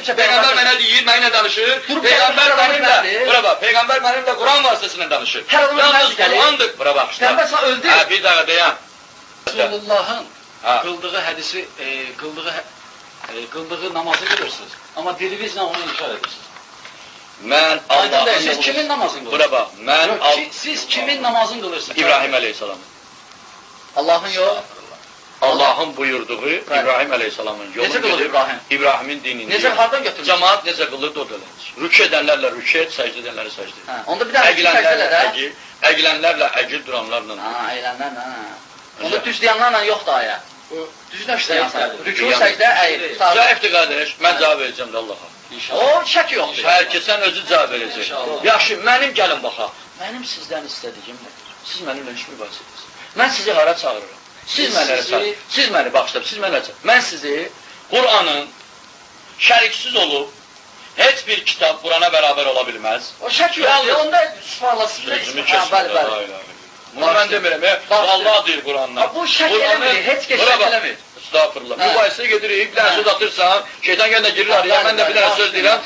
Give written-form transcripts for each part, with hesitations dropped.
oturmuşam. Peyğəmbər mənə deyir, mənimlə danışır. Peyğəmbər mənimlə, bura bax, Peyğəmbər mənimlə Quran vasitəsilə danışır. Yalnız Qurandır, bura bax. Peyğəmbər sən öldü. Hə, bir dəqiqə deyəm. Resulullahın qıldığı hədisi, qıldığı namazı bilirsiniz. Amma dilinizlə onu inkar edirsiniz. Mən Allah'ın... Siz kimin namazını Bura qılırsınız? bax, mən... Siz kimin namazını qılırsınız? İbrahim Aleyhisselam. Allah'ın yox. Allah'ın buyurduğu İbrahim Aleyhisselamın yolu Necə qılır gedir. İbrahim? İbrahim'in dinini. Necə hardan götürmüş? Cemaat necə qılırdı o dələnir. Rükü edənlərlə rükü et, səcdə edənlərlə səcdə et. Onda bir dənə səcdələ də. Əgilənlərlə əgil duranlarla. Əylənlərlə, Onda düz deyənlərlə yoxdur ayə. Düz nə istəyənsən? Rükû, səcdə, əyil. Zəifdir qardaş, mən cavab verəcəm də Allaha. O şək yoxdur. Hər kəsən özü cavab verəcək. Yaxşı, mənim gəlin baxaq. Mənim sizdən istədiyim nədir? Siz mənimlə iş mübahisə edirsiniz. Mən sizi hara çağırıram? Siz məni bağışlayın, siz mənə çağırın. Mən sizi Qur'anın şəriksiz olub, heç bir kitab Qur'ana bərabər ola bilməz. O şək yoxdur, onda subhanallah. Sözümü kəsin. Bunu mən demirəm, Allah deyir Qur'anla. Bu şək eləmir, heç kəs şək eləmir. Estağfurullah. Mübahisə gedirik, bir dənə söz atırsan, şeytan gəndə girir araya, mən də bir dənə söz deyirəm,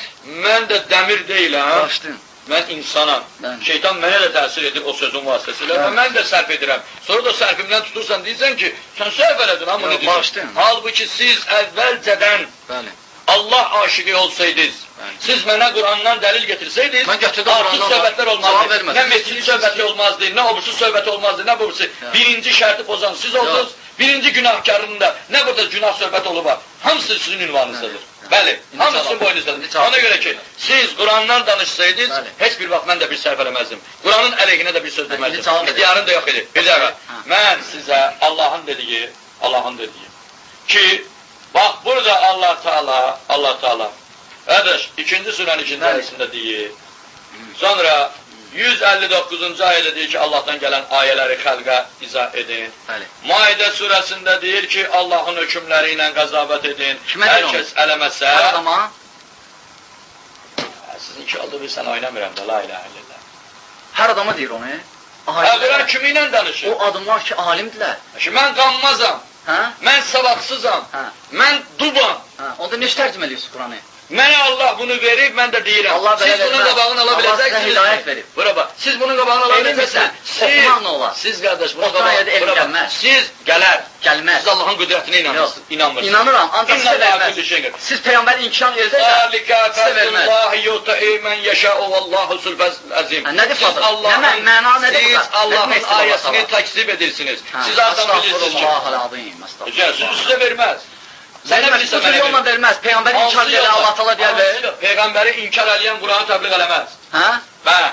mən də dəmir deyiləm, mən insanam. Şeytan mənə də təsir edir o sözün vasitəsilə və mən də sərf edirəm. Sonra da sərfimdən tutursan, deyirsən ki, sən sərf elədin, amma ne deyirsən? Halbuki siz əvvəlcədən Allah aşıqı olsaydınız, siz mənə Qur'andan dəlil getirsəydiniz, artıq söhbətlər olmazdı, nə metin söhbəti olmazdı, nə obusu söhbəti olmazdı, nə bubusu. Birinci şərti pozan siz oldunuz, birinci günahkarının da nə burada günah söhbəti olub var, hamısı sizin ünvanınızdadır. Bəli, hamısı sizin boynunuzdadır. Ona görə ki, siz Qur'andan danışsaydınız, heç bir vaxt mən də bir sərf eləməzdim. Qur'anın əleyhinə də bir söz deməzdim. İxtiyarın da yox idi. Bir dəqiqə, mən sizə Allahın dediyi ki, bax burada Allah Teala, qardaş, 2-ci surənin 2-ci ayəsində deyir, sonra 159-cu ayədə deyir ki, Allahdan gələn ayələri xəlqə izah edin. Maidə surəsində deyir ki, Allahın hökmləri ilə qəzabət edin. Hər kəs eləməsə... Hər adama? Sizinki oldu bir sən oynamıram da, la iləhə illallah. Hər adama deyir onu. Quran kimi ilə danışır? O adamlar ki, alimdirlər. Mən qanmazam, mən savadsızam, mən dubam. Onda necə tərcümə edirsiniz Quranı? Mənə Allah bunu verib, mən də deyirəm. Siz bunun qabağını ala biləcəksiniz. Allah sizə hidayət verib. Bura bax, siz bunun qabağını ala biləcəksiniz. Oxumaq nə olar? Siz qardaş, bunun qabağını... Siz gələr. Gəlməz. Siz Allahın qüdrətinə inanmırsınız. İnanıram, ancaq sizə verməz. Siz Peyğəmbəri inkar edəcəksiniz, sizə verməz. Nədir fazıl? Məna nədir bu da? Siz Allahın ayəsini təksib edirsiniz. Siz adam bilirsiniz ki. Siz sizə verməz. Sənə bilirsən mənə yolla verməz. Peyğəmbəri inkar edən Allah təala deyər verir. Peyğəmbəri inkar eləyən Qur'anı təbliğ eləməz. Hə? Bəli.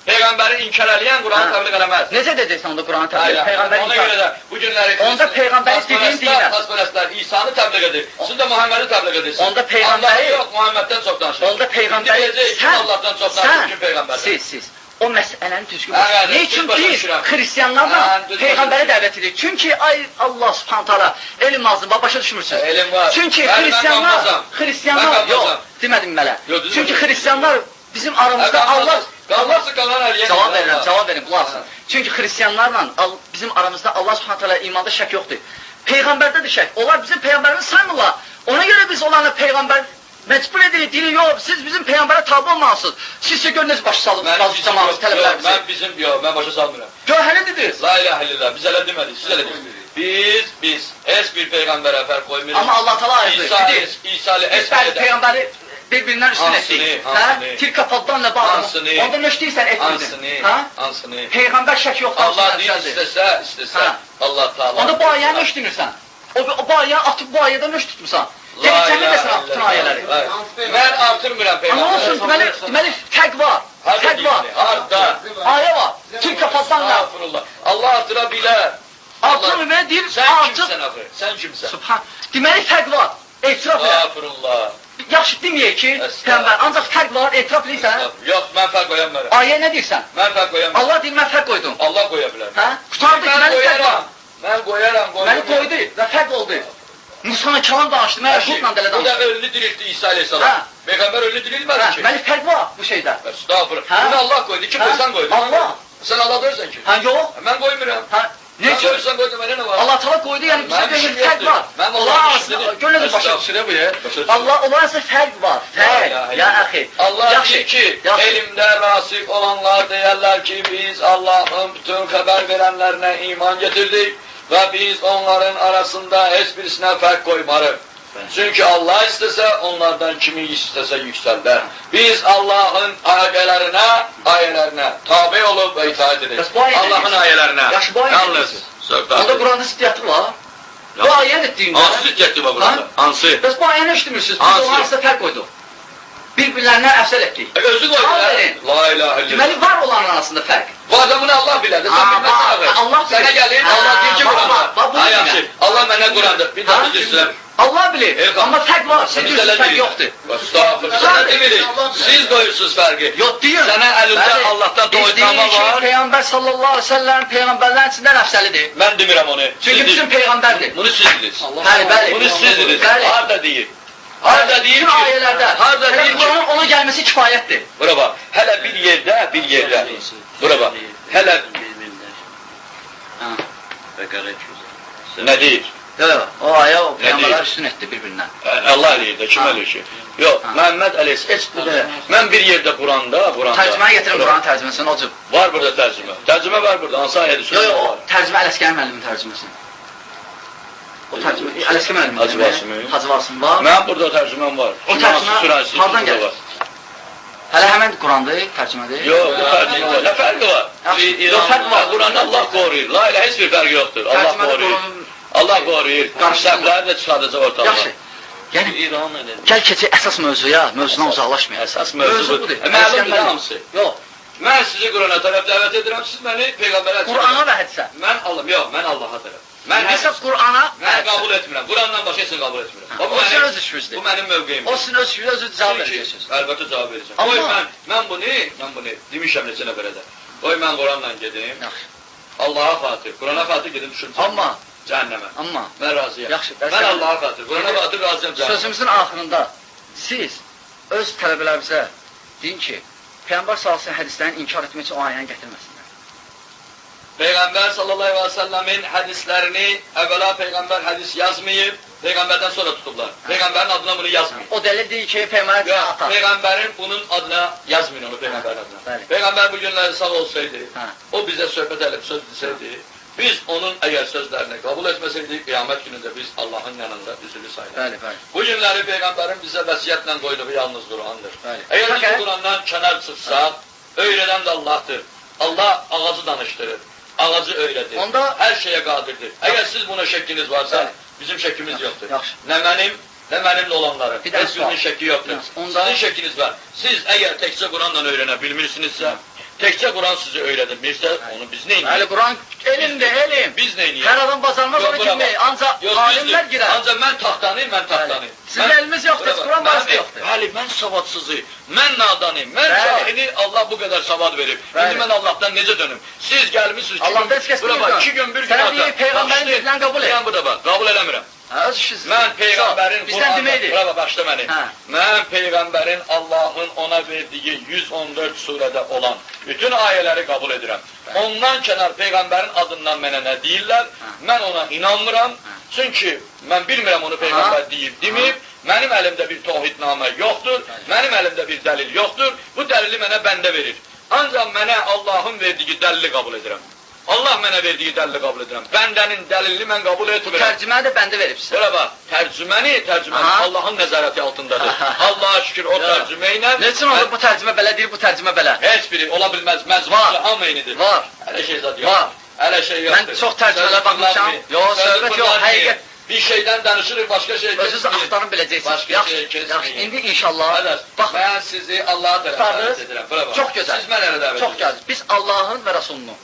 Peyğəmbəri inkar eləyən Qur'anı təbliğ eləməz. Necə deyəcəksən onda Qur'anı təbliğ? Peyğəmbəri ona görə də bu günləri onda Peyğəmbəri dediyin deyilən. Xaspərəstlər İsa'nı təbliğ edir. Siz də Muhammedə təbliğ edirsiniz. Onda Peyğəmbəri yox, Muhammeddən çox danışır. Onda Peyğəmbəri Allahdan çox danışır ki, Peyğəmbərdən. Siz o məsələni düzgün başlayın. Niçin biz xristianlarla Peyğəmbəri dəvət edirik? Çünki Allah Subhanahu taala elm lazım, başa düşmürsünüz. Elm var. Çünki xristianlar yox, demədim mələ. Çünki xristianlar bizim aramızda Allah Cavab verin, qulaq asın. Çünki xristianlarla bizim aramızda Allah Subhanahu taala imanda şək yoxdur. Peyğəmbərdə də şək. Onlar bizim peyğəmbərimizi saymırlar. Ona görə biz onlarla peyğəmbər məcbur edirik, deyir, yox, siz bizim Peyğəmbərə tabi olmalısınız. Siz görünüz başa salın, razıcamağınız, tələblərinizi. Mən başa salmıram. Göhəni dediniz. La iləhə illallah, biz elə demədik, siz elə dedik. Biz heç bir Peyğəmbərə fərq qoymuyoruz. Amma Allah təala ayırdı. İsa'lı Biz Peyğəmbəri bir-birindən üstün etdik. Tilka faddanla bağlı. Onda nə istəyirsən etmirdin. Hansını? Peyğəmbər şək yoxdur. Allah deyir, istəsə, Allah Teala. Onda bu ayəni nə işləyirsən? Bu ayəni atıb bu ayədə nə iş tutmuşsan? Demək sənin də sən bütün ayələri. Mən artırmıram Peyğəmbər. Amma olsun, deməli fərq var. Fərq var. Harada? Ayə var. Tilka faddanla. Allah artıra bilər. Artırmır və deyir, sən kimsən axı? Sən kimsən? Subhan. Deməli fərq var. Etiraf elə. Estağfurullah. Yaxşı deməyək ki, Peyğəmbər, ancaq fərq var, etiraf edirsən. Yox, mən fərq qoya bilmərəm. Ayə nə deyirsən? Mən fərq qoya bilmərəm. Allah deyir, mən fərq qoydum. Allah qoya bilər. Hə? Qutardı ki, mən fərq var. Mən qoyaram. Məni qoydu və fərq oldu. Musa'na kalam danışdı, mən Hudla dələ danışdı. Bu da ölünü diriltdi İsa aleyhissalam. Peyğəmbər ölünü dirilmədi ki. Məli fərq var bu şeydə. Estağfurullah. Bunu Allah qoydu, kim qoysan qoydu. Allah. Sən Allah deyirsən ki. Hə, yox. Mən qoymuram. Ne üçün? Qoyursan qoydu, mənə nə var? Allah Teala qoydu, yəni bizə görə fərq var. Allah arasında, görün necə başa düşürə bu yer. Allah, onlar arasında fərq var. Fərq, ya əxi. Allah deyir ki, elmdə rasik olanlar deyərlər ki, biz Allahın bütün xəbər verənlərinə iman getirdik və biz onların arasında heç birisinə fərq qoymarıq. Çünki Allah istəsə, onlardan kimi istəsə yüksəldər. Biz Allahın ayələrinə tabi olub və itaat edirik. Allahın ayələrinə. Yalnız. Onda Quranda ziddiyyəti var. Bu ayən etdiyində. Hansı ziddiyyəti var Quranda? Hansı? Bəs bu ayəni eşitmirsiniz, biz onlar arasında fərq qoyduq. Bir-birlərinə əfsəl etdik. Özü qoydular. La ilahe illallah. Deməli, var olanın arasında fərq. Bu adamını Allah bilədir, sən bilməsən Allah bilir. Sənə gəlin, Allah deyir ki, Quranda. Ay yaxşı, Allah mənə Qurandır. Bir daha bilirsən. Allah bilir, amma fərq var, siz deyirsiniz fərq yoxdur. Estağfurullah, sənə demirik, siz qoyursunuz fərqi. Yox, deyir. Sənə əlində Allahdan doyutmama var. Biz deyirik ki, Peyğəmbər sallallahu aleyhi ve sellem Peyğəmbərlərin içindən əfsəlidir. Mən demirəm onu. Çünki bizim Peyğəmbərdir. Bunu siz dediniz. Bəli. Bunu siz dediniz. Harada deyir? Harada deyir ki, ayələrdə. Harada deyir ki, Quranın ona gəlməsi kifayətdir. Bura bax, hələ bir yerdə. Bura bax, hələ... Nə deyir? Yox, o ayə o Peyğəmbərlər üstün etdi bir-birindən. Allah eləyir də, kim eləyir ki? Yox, Məhəmməd əleyhissaləm, mən bir yerdə Quranda... Tərcüməni getirin Quranın tərcüməsini, o cür. Var burada tərcümə. Tərcümə var burada, hansı ayədir sözü? Yox, tərcümə Ələskər müəllimin tərcüməsini. O tərcümə, Ələskər müəllimin. Hacı Vasımı. Hacı Vasım var. Mənim burada tərcüməm var. O tərcümə hardan gəlir? Hələ həmən Qurandır, tərcümədir? Yox, bu tərcümə var. Nə fərqi var? Yox, fərq var. Quranda Allah qoruyur. La ilə heç bir fərqi yoxdur. Allah qoruyur. Allah qoruyur. Səhvləri də çıxardacaq ortalığa. Yaxşı. Yəni, gəl keçək əsas mövzuya, mövzudan uzaqlaşmayaq. Əsas mövzu budur. Məlumdur hamısı. Yox. Mən sizi Qurana tərəf dəvət edirəm, siz məni Peyğəmbərə tərəf. Qurana və hədisə. Mən Allaha tərəf. Mən Qurana mən qəbul etmirəm. Qurandan başqa heç qəbul etmirəm. O sizin öz işinizdir. Bu mənim mövqeyimdir. O sizin öz işinizdir, özünüz cavab verəcəksiniz. Əlbəttə cavab verəcəm. Qoy mən bunu demişəm neçə nəfərə də. Qoy mən Quranla gedim. Allaha xatir, Qurana xatir gedim düşüm. Amma cəhənnəmə. Amma mən razıyam. Yaxşı, mən Allaha xatir, Qurana xatir razıyam cəhənnəmə. Sözümüzün axırında siz öz tələbələrinizə deyin ki, Peyğəmbər sallallahu hədislərini inkar etmək üçün o ayəni gətirməsinlər. Peyğəmbər sallallahu aleyhi və səlləmin hədislərini əvvəla Peyğəmbər hədis yazmayıb, Peyğəmbərdən sonra tutublar. Peyğəmbərin adına bunu yazmayıb. O dəlil deyil ki, Peyğəmbər atar. Peyğəmbərin bunun adına yazmayın onu Peyğəmbərin adına. Peyğəmbər bu günləri sağ olsaydı, o bizə söhbət edib söz desəydi, biz onun əgər sözlərini qəbul etməsəydik, qiyamət günündə biz Allahın yanında üzülü sayılır. Bu günləri Peyğəmbərin bizə vəsiyyətlə qoyduğu yalnız Qurandır. Əgər biz Qurandan kənar çıxsaq, öyrədən də Allahdır. Allah ağacı danışdırır, ağacı öyrədir, hər şeyə qadirdir. Əgər siz buna şəkkiniz varsa, bizim şəkkimiz yoxdur. Nə mənimlə olanların, heç birinin şəkki yoxdur. Sizin şəkkiniz var. Siz əgər təkcə Quranla öyrənə bilmirsinizsə, təkcə Quran sizi öyrədilmirsə, onu biz neyniyik? Hələ Quran elmdir, elm. Biz neyniyik? Hər adam bacarmaz onu bilmək, ancaq alimlər girər. Ancaq mən taxtanıyım. Sizin elminiz yoxdur, Quran barəsi yoxdur. Bəli, mən savadsızı, mən nadanıyım, mən cahili, Allah bu qədər savad verib. İndi mən Allahdan necə dönüm? Siz gəlmişsiniz, 2 gün bir gün ata. Sən deyir, Peyğəmbərin dedilən qəbul et. Burada bax, qəbul eləmirəm. Mən Peyğəmbərin Qur'an, başda məni. Mən Peyğəmbərin Allahın ona verdiyi 114 surədə olan bütün ayələri qəbul edirəm. Ondan kənar Peyğəmbərin adından mənə nə deyirlər, mən ona inanmıram. Çünki mən bilmirəm onu Peyğəmbər deyib, deməyib. Mənim əlimdə bir tohidnamə yoxdur, mənim əlimdə bir dəlil yoxdur. Bu dəlili mənə bəndə verir. Ancaq mənə Allahın verdiyi dəlili qəbul edirəm. Allah mənə verdiyi dəlili qəbul edirəm. Bəndənin dəlilini mən qəbul etmirəm. Bu tərcüməni də bəndə veribsən. Bura bax, tərcüməni Allahın nəzarəti altındadır. Allaha şükür o tərcümə ilə... Neçin olur bu tərcümə belə deyir, bu tərcümə belə? Heç biri ola bilməz, məzmunlu ameynidir. Var. Hələ şey zad yox. Hələ şey yoxdur. Mən çox tərcümələ baxmışam. Yox, söhbət yox, həqiqət. Bir şeydən danışırıq, başqa şey keçməyir. Özünüz axtarın biləcəksiniz. Başqa şey keçməyir. İndi inşallah... Mən sizi Allaha tərəf dəvət edirəm. Çox gözəl. Siz mənə dəvət edirəm. Çox gözəl. Biz Allahın və Rasulunun